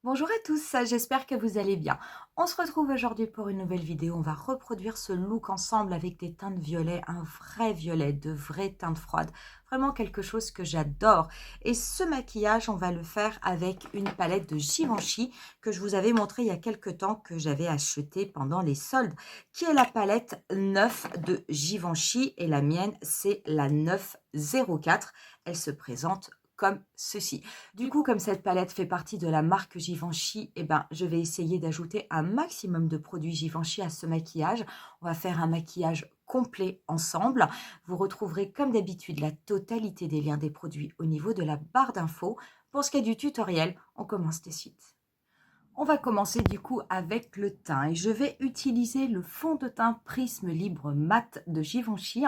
Bonjour à tous, j'espère que vous allez bien. On se retrouve aujourd'hui pour une nouvelle vidéo. On va reproduire ce look ensemble avec des teintes violet, un vrai violet, de vraies teintes froides. Vraiment quelque chose que j'adore. Et ce maquillage, on va le faire avec une palette de Givenchy que je vous avais montré il y a quelques temps que j'avais acheté pendant les soldes, qui est la palette 9 de Givenchy et la mienne, c'est la 904. Elle se présente comme ceci. Du coup, comme cette palette fait partie de la marque Givenchy, je vais essayer d'ajouter un maximum de produits Givenchy à ce maquillage. On va faire un maquillage complet ensemble. Vous retrouverez comme d'habitude la totalité des liens des produits au niveau de la barre d'infos. Pour ce qui est du tutoriel, on commence de suite. On va commencer du coup avec le teint et je vais utiliser le fond de teint Prisme Libre Mat de Givenchy.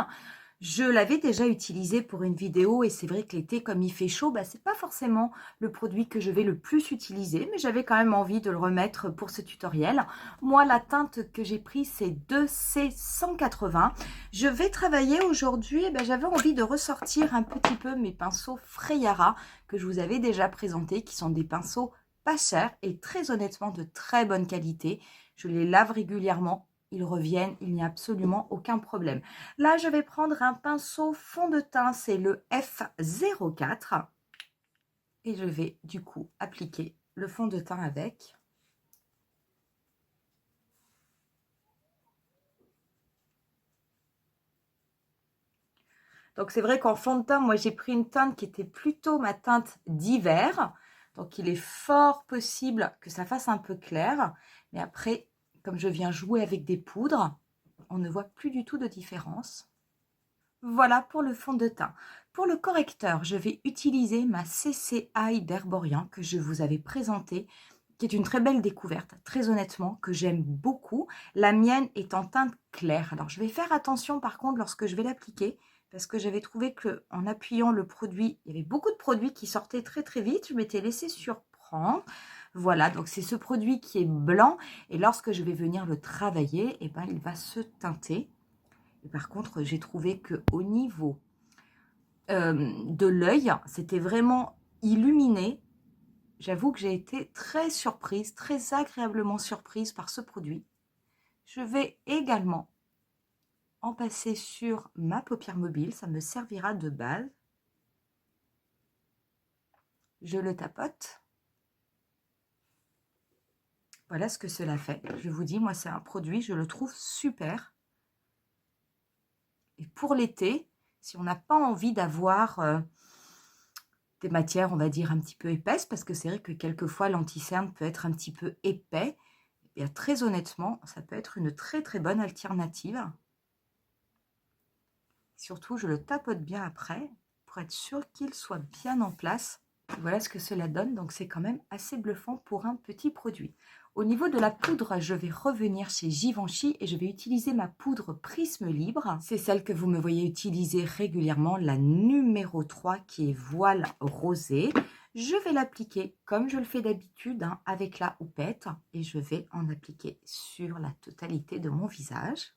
Je l'avais déjà utilisé pour une vidéo et c'est vrai que l'été, comme il fait chaud, c'est pas forcément le produit que je vais le plus utiliser, mais j'avais quand même envie de le remettre pour ce tutoriel. Moi, la teinte que j'ai prise, c'est 2C180. Je vais travailler aujourd'hui, j'avais envie de ressortir un petit peu mes pinceaux Freyara que je vous avais déjà présentés, qui sont des pinceaux pas chers et très honnêtement de très bonne qualité. Je les lave régulièrement. Ils reviennent, il n'y a absolument aucun problème. Là, je vais prendre un pinceau fond de teint, c'est le F04. Et je vais du coup appliquer le fond de teint avec. Donc, c'est vrai qu'en fond de teint, moi, j'ai pris une teinte qui était plutôt ma teinte d'hiver. Donc, il est fort possible que ça fasse un peu clair. Mais après, comme je viens jouer avec des poudres, on ne voit plus du tout de différence. Voilà pour le fond de teint. Pour le correcteur, je vais utiliser ma CCI d'Herborian que je vous avais présentée, qui est une très belle découverte, très honnêtement, que j'aime beaucoup. La mienne est en teinte claire. Alors, je vais faire attention par contre lorsque je vais l'appliquer, parce que j'avais trouvé qu'en appuyant le produit, il y avait beaucoup de produits qui sortaient très très vite. Je m'étais laissée surprendre. Voilà, donc c'est ce produit qui est blanc et lorsque je vais venir le travailler, il va se teinter. Et par contre, j'ai trouvé qu'au niveau de l'œil, c'était vraiment illuminé. J'avoue que j'ai été très surprise, très agréablement surprise par ce produit. Je vais également en passer sur ma paupière mobile, ça me servira de base. Je le tapote. Voilà ce que cela fait. Je vous dis, moi, c'est un produit, je le trouve super. Et pour l'été, si on n'a pas envie d'avoir des matières, on va dire, un petit peu épaisses, parce que c'est vrai que quelquefois, l'anti-cerne peut être un petit peu épais, et très honnêtement, ça peut être une très très bonne alternative. Surtout, je le tapote bien après, pour être sûr qu'il soit bien en place. Voilà ce que cela donne, donc c'est quand même assez bluffant pour un petit produit. Au niveau de la poudre, je vais revenir chez Givenchy et je vais utiliser ma poudre Prisme Libre. C'est celle que vous me voyez utiliser régulièrement, la numéro 3 qui est Voile Rosé. Je vais l'appliquer comme je le fais d'habitude avec la houppette et je vais en appliquer sur la totalité de mon visage.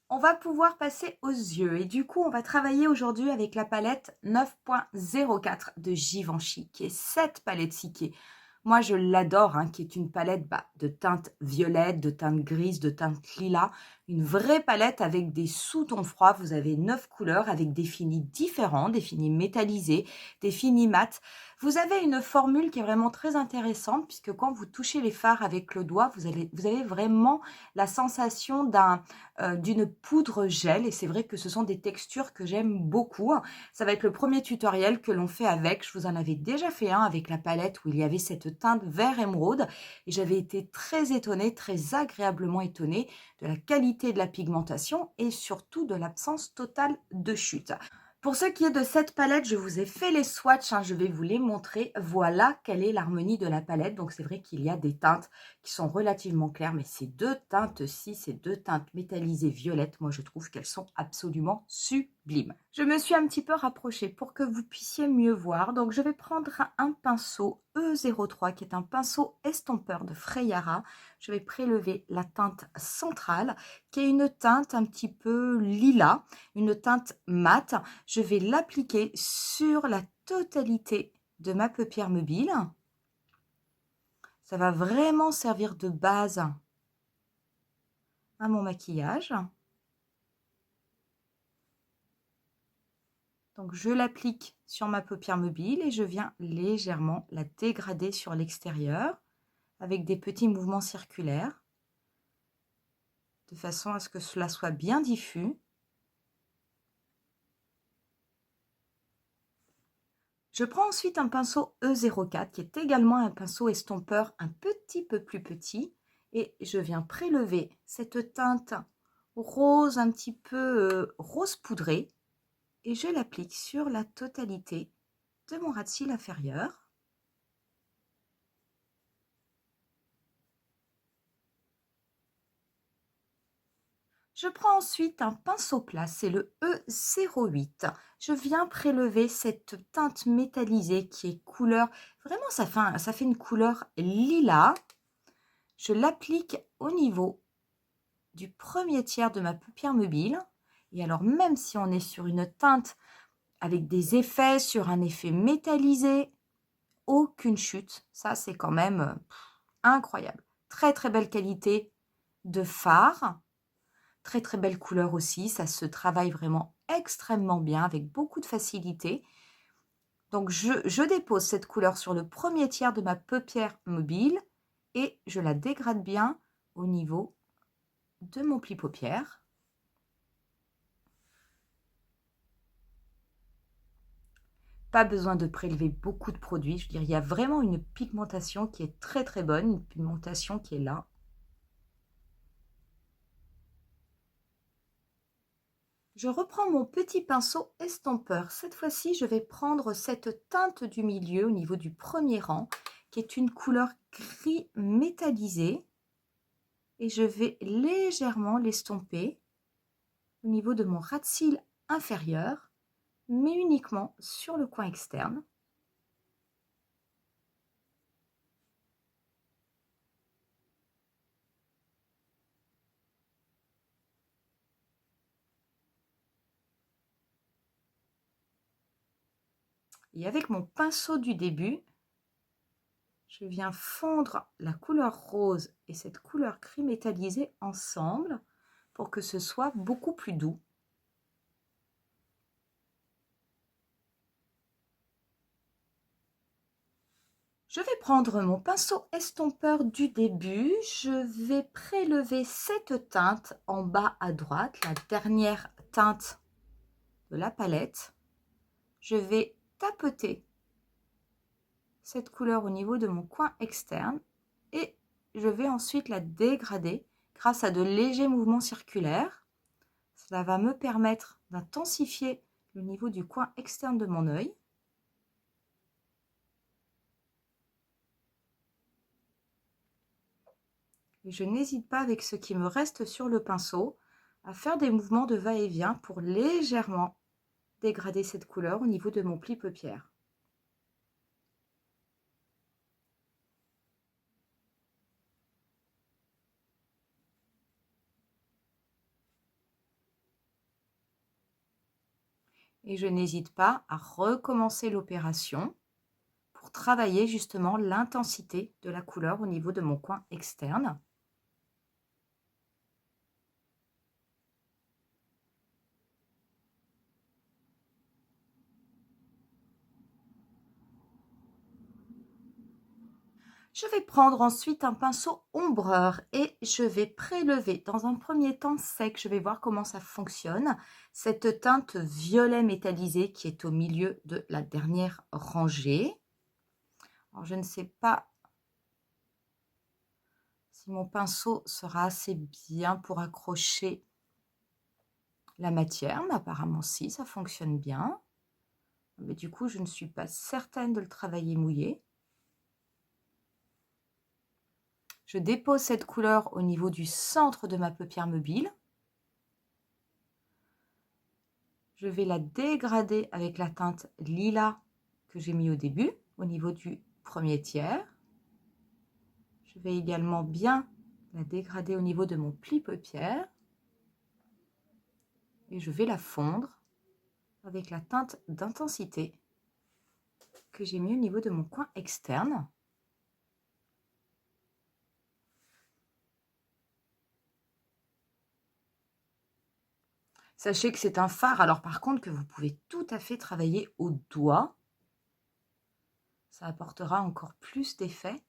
On va pouvoir passer aux yeux et du coup on va travailler aujourd'hui avec la palette 9.04 de Givenchy qui est cette palette-ci qui est, moi je l'adore, qui est une palette de teinte violette, de teinte grise, de teinte lilas, une vraie palette avec des sous-tons froids. Vous avez 9 couleurs avec des finis différents, des finis métallisés, des finis mat. Vous avez une formule qui est vraiment très intéressante puisque quand vous touchez les fards avec le doigt, vous avez vraiment la sensation d'une poudre gel et c'est vrai que ce sont des textures que j'aime beaucoup. Ça va être le premier tutoriel que l'on fait avec. Je vous en avais déjà fait un avec la palette où il y avait cette teinte vert émeraude et j'avais été très étonnée, très agréablement étonnée de la qualité de la pigmentation et surtout de l'absence totale de chute. Pour ce qui est de cette palette, je vous ai fait les swatchs, je vais vous les montrer. Voilà quelle est l'harmonie de la palette. Donc c'est vrai qu'il y a des teintes qui sont relativement claires, mais ces deux teintes-ci, ces deux teintes métallisées violettes, moi je trouve qu'elles sont absolument sublimes. Je me suis un petit peu rapprochée pour que vous puissiez mieux voir. Donc je vais prendre un pinceau E03 qui est un pinceau estompeur de Freyara. Je vais prélever la teinte centrale qui est une teinte un petit peu lilas, une teinte mate. Je vais l'appliquer sur la totalité de ma paupière mobile. Ça va vraiment servir de base à mon maquillage. Donc, je l'applique sur ma paupière mobile et je viens légèrement la dégrader sur l'extérieur avec des petits mouvements circulaires de façon à ce que cela soit bien diffus. Je prends ensuite un pinceau E04 qui est également un pinceau estompeur un petit peu plus petit et je viens prélever cette teinte rose un petit peu rose poudré et je l'applique sur la totalité de mon ras de cils inférieur. Je prends ensuite un pinceau plat, c'est le E08. Je viens prélever cette teinte métallisée qui est couleur, vraiment ça fait une couleur lilas. Je l'applique au niveau du premier tiers de ma paupière mobile. Et alors même si on est sur une teinte avec des effets, sur un effet métallisé, aucune chute. Ça, c'est quand même incroyable. Très, très belle qualité de fard. Très, très belle couleur aussi. Ça se travaille vraiment extrêmement bien avec beaucoup de facilité. Donc, je dépose cette couleur sur le premier tiers de ma paupière mobile et je la dégrade bien au niveau de mon pli paupière. Pas besoin de prélever beaucoup de produits. Je veux dire, il y a vraiment une pigmentation qui est très très bonne, une pigmentation qui est là. Je reprends mon petit pinceau estompeur. Cette fois-ci, je vais prendre cette teinte du milieu au niveau du premier rang, qui est une couleur gris métallisé. Et je vais légèrement l'estomper au niveau de mon ras de cils inférieur, mais uniquement sur le coin externe. Et avec mon pinceau du début, je viens fondre la couleur rose et cette couleur gris métallisé ensemble pour que ce soit beaucoup plus doux. Je vais prendre mon pinceau estompeur du début, je vais prélever cette teinte en bas à droite, la dernière teinte de la palette. Je vais tapoter cette couleur au niveau de mon coin externe et je vais ensuite la dégrader grâce à de légers mouvements circulaires. Cela va me permettre d'intensifier le niveau du coin externe de mon œil. Et je n'hésite pas avec ce qui me reste sur le pinceau à faire des mouvements de va-et-vient pour légèrement dégrader cette couleur au niveau de mon pli paupière. Et je n'hésite pas à recommencer l'opération pour travailler justement l'intensité de la couleur au niveau de mon coin externe. Je vais prendre ensuite un pinceau ombreur et je vais prélever dans un premier temps sec, je vais voir comment ça fonctionne, cette teinte violet métallisé qui est au milieu de la dernière rangée. Alors, je ne sais pas si mon pinceau sera assez bien pour accrocher la matière, mais apparemment si, ça fonctionne bien. Mais du coup, je ne suis pas certaine de le travailler mouillé. Je dépose cette couleur au niveau du centre de ma paupière mobile. Je vais la dégrader avec la teinte lilas que j'ai mis au début, au niveau du premier tiers. Je vais également bien la dégrader au niveau de mon pli paupière. Et je vais la fondre avec la teinte d'intensité que j'ai mis au niveau de mon coin externe. Sachez que c'est un fard, alors par contre que vous pouvez tout à fait travailler au doigt. Ça apportera encore plus d'effet.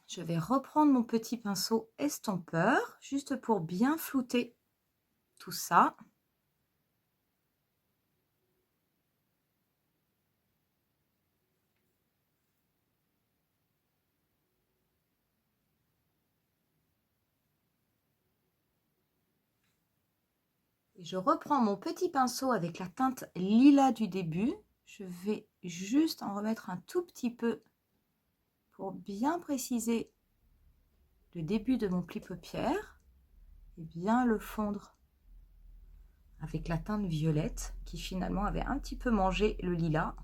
Je vais reprendre mon petit pinceau estompeur, juste pour bien flouter tout ça. Et je reprends mon petit pinceau avec la teinte lilas du début. Je vais juste en remettre un tout petit peu pour bien préciser le début de mon pli paupière et bien le fondre avec la teinte violette qui finalement avait un petit peu mangé le lilas.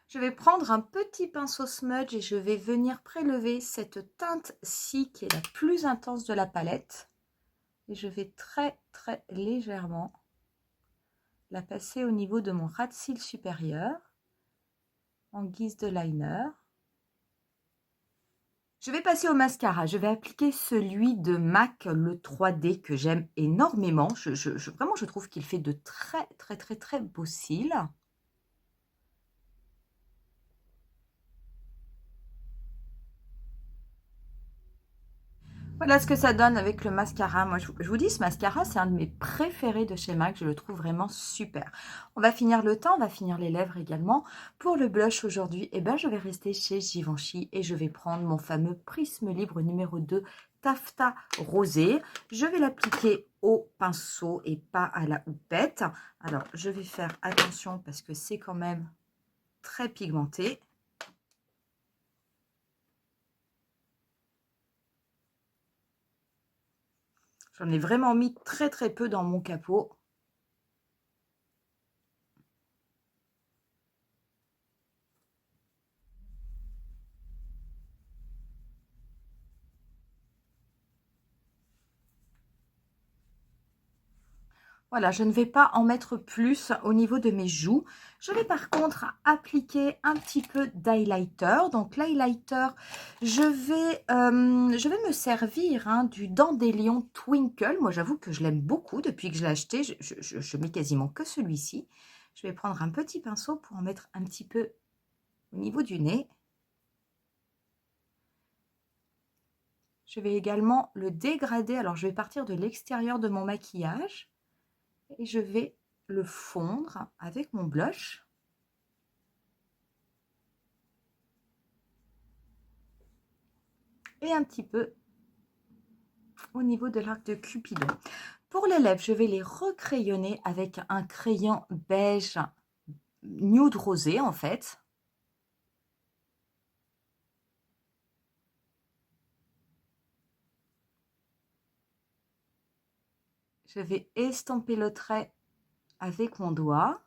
Je vais prendre un petit pinceau smudge et je vais venir prélever cette teinte-ci qui est la plus intense de la palette. Et je vais très légèrement la passer au niveau de mon ras de cils supérieur en guise de liner. Je vais passer au mascara. Je vais appliquer celui de MAC, le 3D, que j'aime énormément. Vraiment, je trouve qu'il fait de très beaux cils. Voilà ce que ça donne avec le mascara. Moi, je vous dis, ce mascara, c'est un de mes préférés de chez MAC. Je le trouve vraiment super. On va finir le teint, on va finir les lèvres également. Pour le blush aujourd'hui, eh ben, je vais rester chez Givenchy et je vais prendre mon fameux Prisme Libre numéro 2 Taffetas Rosé. Je vais l'appliquer au pinceau et pas à la houppette. Alors, je vais faire attention parce que c'est quand même très pigmenté. J'en ai vraiment mis très peu dans mon capot. Voilà, je ne vais pas en mettre plus au niveau de mes joues. Je vais par contre appliquer un petit peu d'highlighter. Donc l'highlighter, je vais me servir du Dandelion Twinkle. Moi, j'avoue que je l'aime beaucoup depuis que je l'ai acheté. Je mets quasiment que celui-ci. Je vais prendre un petit pinceau pour en mettre un petit peu au niveau du nez. Je vais également le dégrader. Alors, je vais partir de l'extérieur de mon maquillage. Et je vais le fondre avec mon blush. Et un petit peu au niveau de l'arc de Cupidon. Pour les lèvres, je vais les recrayonner avec un crayon beige nude rosé en fait. Je vais estomper le trait avec mon doigt.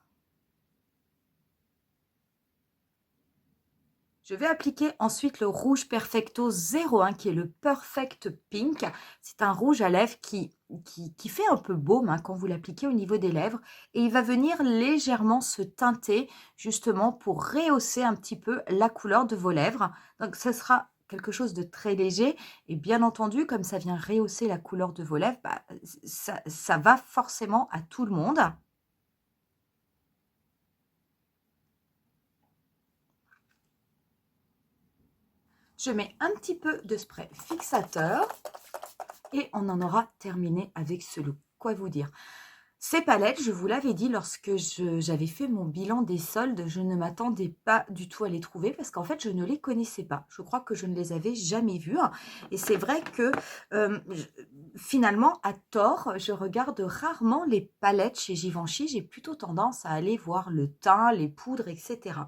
Je vais appliquer ensuite le rouge Perfecto 01 qui est le Perfect Pink. C'est un rouge à lèvres qui fait un peu baume quand vous l'appliquez au niveau des lèvres. Et il va venir légèrement se teinter justement pour rehausser un petit peu la couleur de vos lèvres. Donc ce sera quelque chose de très léger. Et bien entendu, comme ça vient rehausser la couleur de vos lèvres, ça va forcément à tout le monde. Je mets un petit peu de spray fixateur et on en aura terminé avec ce look. Quoi vous dire? Ces palettes, je vous l'avais dit lorsque j'avais fait mon bilan des soldes, je ne m'attendais pas du tout à les trouver parce qu'en fait, je ne les connaissais pas. Je crois que je ne les avais jamais vues. Et c'est vrai que finalement, à tort, je regarde rarement les palettes chez Givenchy. J'ai plutôt tendance à aller voir le teint, les poudres, etc.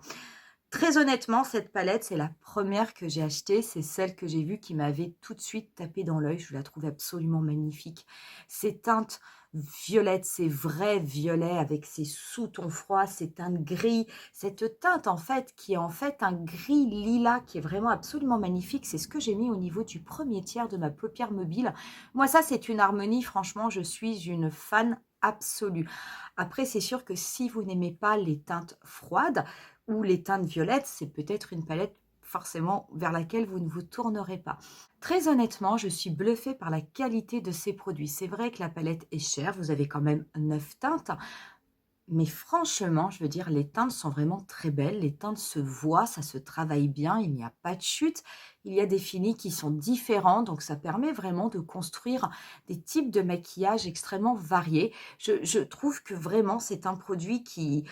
Très honnêtement, cette palette, c'est la première que j'ai achetée. C'est celle que j'ai vue qui m'avait tout de suite tapé dans l'œil. Je la trouve absolument magnifique. Ces teintes violettes, ces vrais violets avec ces sous-tons froids, ces teintes gris, cette teinte en fait qui est en fait un gris lilas qui est vraiment absolument magnifique. C'est ce que j'ai mis au niveau du premier tiers de ma paupière mobile. Moi, ça, c'est une harmonie. Franchement, je suis une fan absolue. Après, c'est sûr que si vous n'aimez pas les teintes froides, ou les teintes violettes, c'est peut-être une palette forcément vers laquelle vous ne vous tournerez pas. Très honnêtement, je suis bluffée par la qualité de ces produits. C'est vrai que la palette est chère, vous avez quand même 9 teintes, mais franchement, je veux dire, les teintes sont vraiment très belles, les teintes se voient, ça se travaille bien, il n'y a pas de chute, il y a des finis qui sont différents, donc ça permet vraiment de construire des types de maquillage extrêmement variés. Je trouve que vraiment c'est un produit qui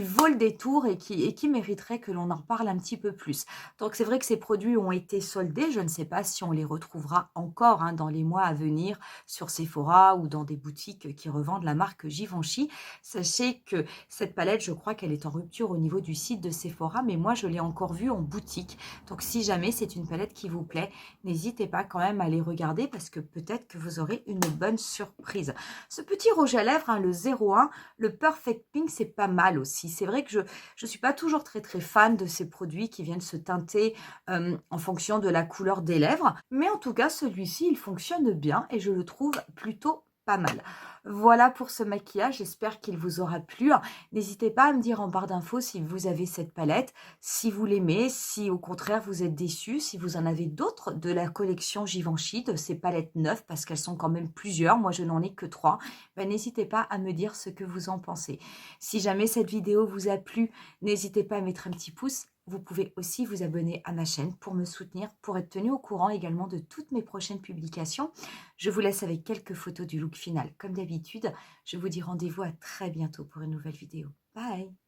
vaut le détour et qui mériterait que l'on en parle un petit peu plus. Donc c'est vrai que ces produits ont été soldés, je ne sais pas si on les retrouvera encore hein, dans les mois à venir sur Sephora ou dans des boutiques qui revendent la marque Givenchy. Sachez que cette palette, je crois qu'elle est en rupture au niveau du site de Sephora, mais moi je l'ai encore vue en boutique. Donc si jamais c'est une palette qui vous plaît, n'hésitez pas quand même à les regarder parce que peut-être que vous aurez une bonne surprise. Ce petit rouge à lèvres, hein, le 01, le Perfect Pink, c'est pas mal aussi. C'est vrai que je ne suis pas toujours très fan de ces produits qui viennent se teinter en fonction de la couleur des lèvres. Mais en tout cas, celui-ci, il fonctionne bien et je le trouve plutôt pas mal. Voilà pour ce maquillage, j'espère qu'il vous aura plu. N'hésitez pas à me dire en barre d'infos si vous avez cette palette, si vous l'aimez, si au contraire vous êtes déçu, si vous en avez d'autres de la collection Givenchy, de ces palettes neuves, parce qu'elles sont quand même plusieurs, moi je n'en ai que 3. Ben, n'hésitez pas à me dire ce que vous en pensez. Si jamais cette vidéo vous a plu, n'hésitez pas à mettre un petit pouce. Vous pouvez aussi vous abonner à ma chaîne pour me soutenir, pour être tenu au courant également de toutes mes prochaines publications. Je vous laisse avec quelques photos du look final. Comme d'habitude, je vous dis rendez-vous à très bientôt pour une nouvelle vidéo. Bye!